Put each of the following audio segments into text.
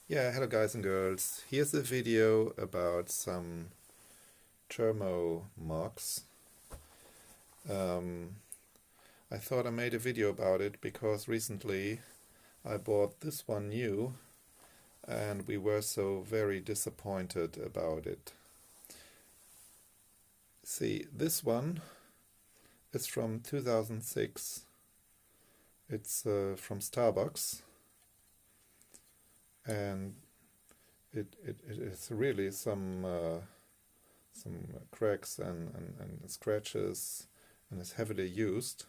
Yeah, hello guys and girls. Here's a video about some Thermo mugs. Um, I thought I made a video about it because recently I bought this one new and we were so very disappointed about it. See, this one is from 2006. It's from Starbucks, and it is really some cracks and scratches, and is heavily used.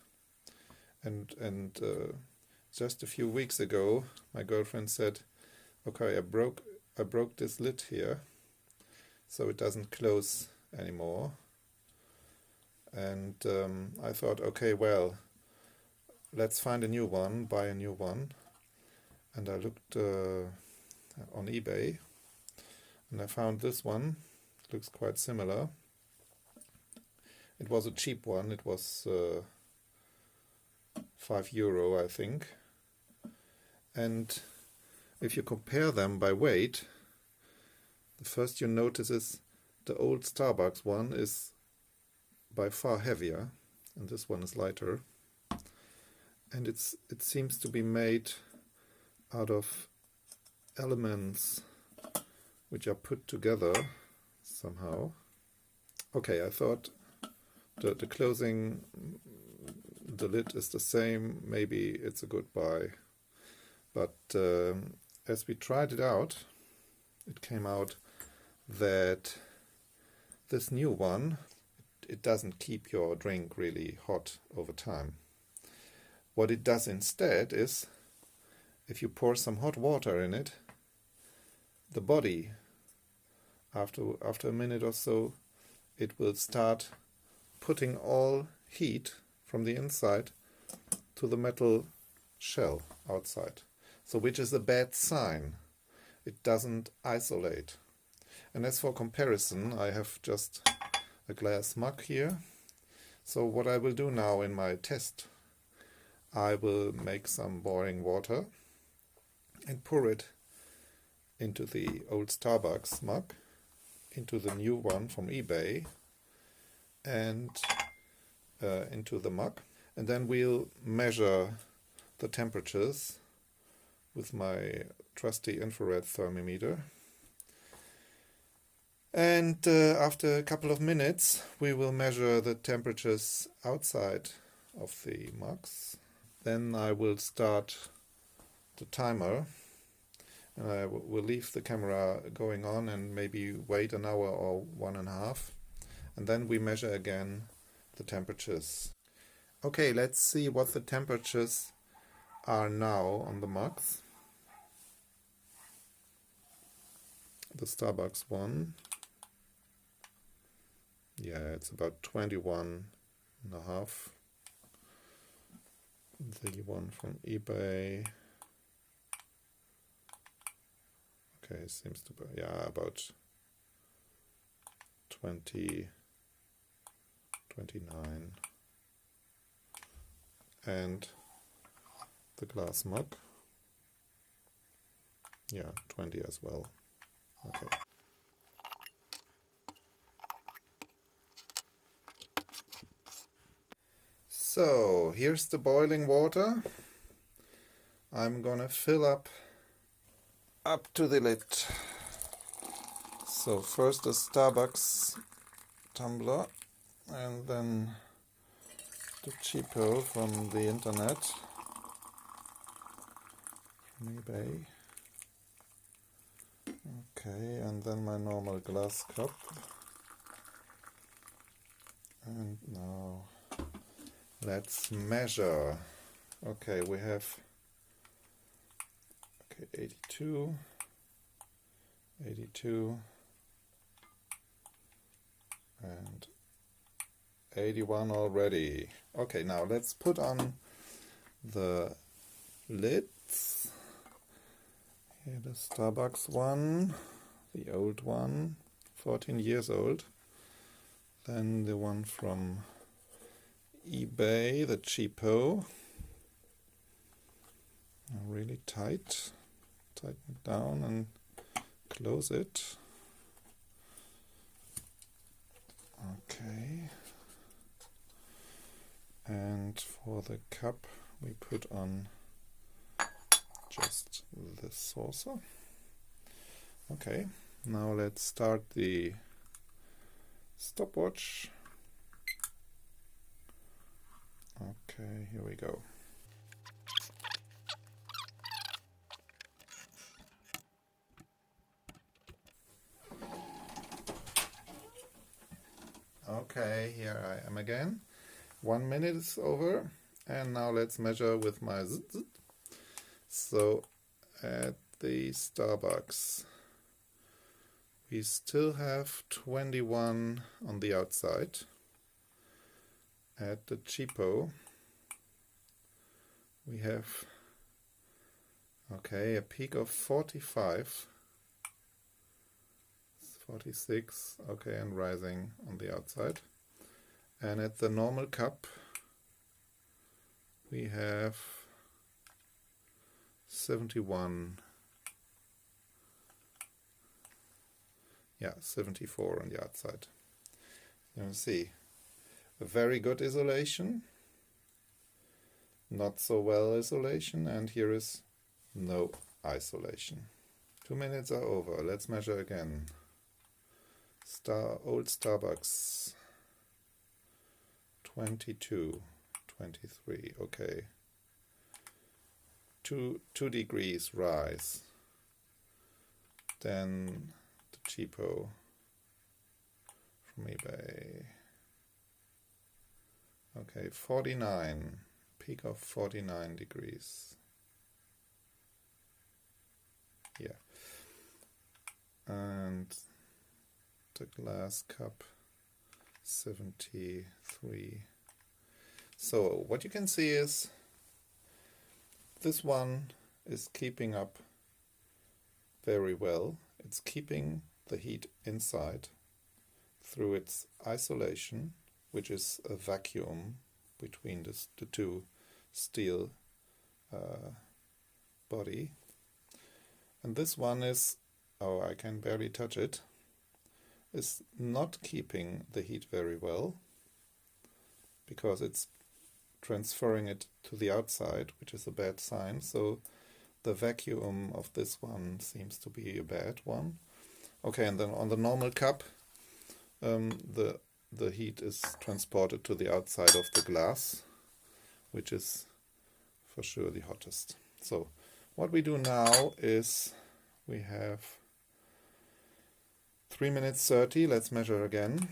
And just a few weeks ago, my girlfriend said, "Okay, I broke this lid here, so it doesn't close anymore." And I thought, okay, well, let's find a new one, buy a new one. And I looked on eBay, and I found this one. It looks quite similar. It was a cheap one. It was €5, I think. And if you compare them by weight, the first you notice is the old Starbucks one is by far heavier, and this one is lighter. And it seems to be made out of elements which are put together somehow. Okay, I thought the closing, the lid is the same, maybe it's a good buy. But as we tried it out, it came out that this new one, it doesn't keep your drink really hot over time. What it does instead is, if you pour some hot water in it, the body, after a minute or so, it will start putting all heat from the inside to the metal shell outside. So which is a bad sign. It doesn't isolate. And as for comparison, I have just a glass mug here. So what I will do now in my test, I will make some boiling water and pour it into the old Starbucks mug, into the new one from eBay, and into the mug. And then we'll measure the temperatures with my trusty infrared thermometer. And after a couple of minutes, we will measure the temperatures outside of the mugs. Then I will start the timer, and I will leave the camera going on and maybe wait an hour or 1.5, and then we measure again the temperatures. Okay, let's see what the temperatures are now on the mugs. The Starbucks one, yeah, it's about 21.5. The one from eBay, okay, seems to be, yeah, about 20, 29. And the glass mug, yeah, 20 as well. Okay. So here's the boiling water. I'm gonna fill up to the lid. So first the Starbucks tumbler, and then the cheapo from the internet, from eBay. Okay, and then my normal glass cup. And now let's measure. Okay, we have 82, 82, and 81 already. Okay, now let's put on the lids. Here the Starbucks one, the old one, 14 years old. Then the one from eBay, the cheapo, really tight. tighten it down and close it. Okay. And for the cup we put on just the saucer. Okay, now let's start the stopwatch. Okay, here we go. Okay, here I am again. 1 minute is over, and now let's measure with my zzz. So at the Starbucks we still have 21 on the outside. At the cheapo we have a peak of 45, 46, okay, and rising on the outside. And at the normal cup we have 71, 74 on the outside. You can see a very good isolation, not so well isolation, and here is no isolation. 2 minutes are over. Let's measure again. Old Starbucks 22, 23, okay. 2 degrees rise. Then the cheapo from eBay. Okay, 49, peak of 49 degrees. Yeah. And the glass cup 73. So what you can see is this one is keeping up very well. It's keeping the heat inside through its isolation, which is a vacuum between the two steel body. And this one is, oh, I can barely touch it, is not keeping the heat very well because it's transferring it to the outside, which is a bad sign. So the vacuum of this one seems to be a bad one. Okay, and then on the normal cup, the heat is transported to the outside of the glass, which is for sure the hottest. So what we do now is we have 3 minutes 30. Let's measure again.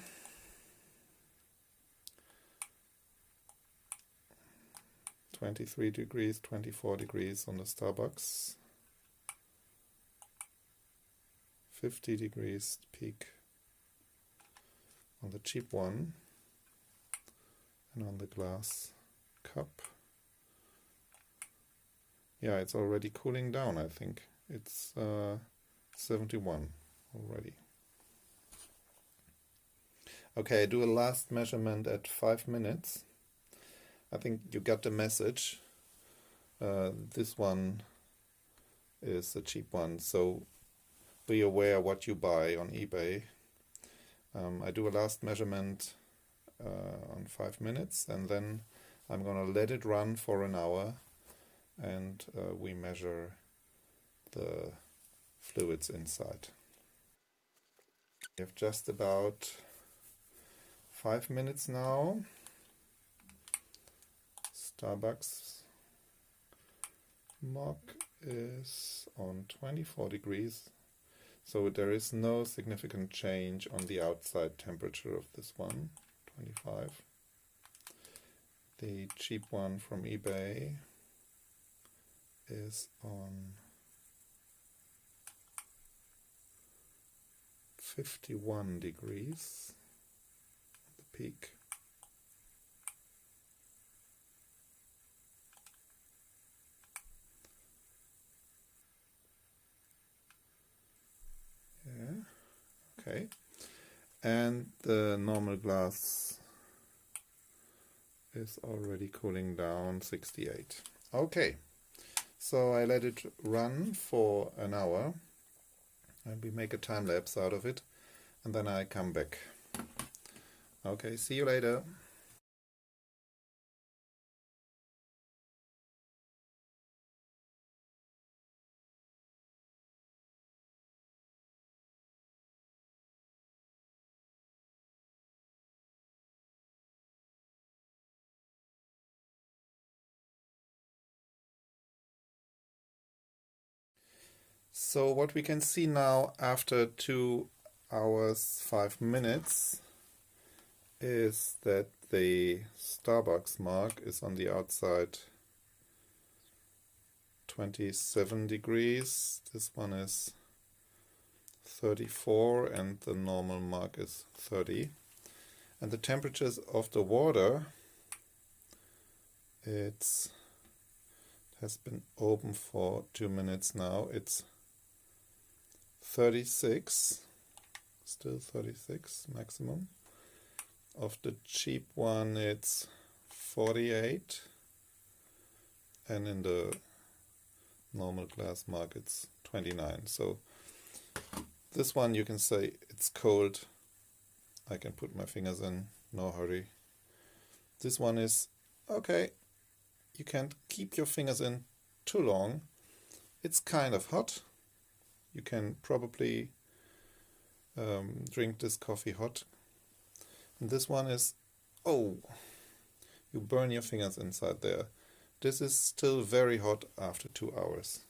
(23 degrees, 24 degrees on the Starbucks. 50 degrees peak on the cheap one, and on the glass cup. Yeah, it's already cooling down, I think. It's 71 already. Okay, do a last measurement at 5 minutes. I think you got the message. This one is a cheap one, so be aware what you buy on eBay. I do a last measurement on 5 minutes, and then I'm going to let it run for an hour, and we measure the fluids inside. We have just about 5 minutes now. Starbucks mug is on 24 degrees, so there is no significant change on the outside temperature of this one, 25. The cheap one from eBay is on 51 degrees, the peak. Okay, and the normal glass is already cooling down, 68. Okay, So I let it run for an hour and we make a time lapse out of it, and then I come back. Okay, see you later. So what we can see now after 2 hours 5 minutes is that the Starbucks mug is on the outside 27 degrees. This one is 34 and the normal mug is 30. And the temperatures of the water, it has been open for 2 minutes now. It's 36, still 36 maximum. Of the cheap one it's 48, and in the normal glass mug it's 29. So this one you can say it's cold. I can put my fingers in, no hurry. This one is okay, you can't keep your fingers in too long. It's kind of hot. You can probably drink this coffee hot. And this one is, oh, you burn your fingers inside there. This is still very hot after 2 hours.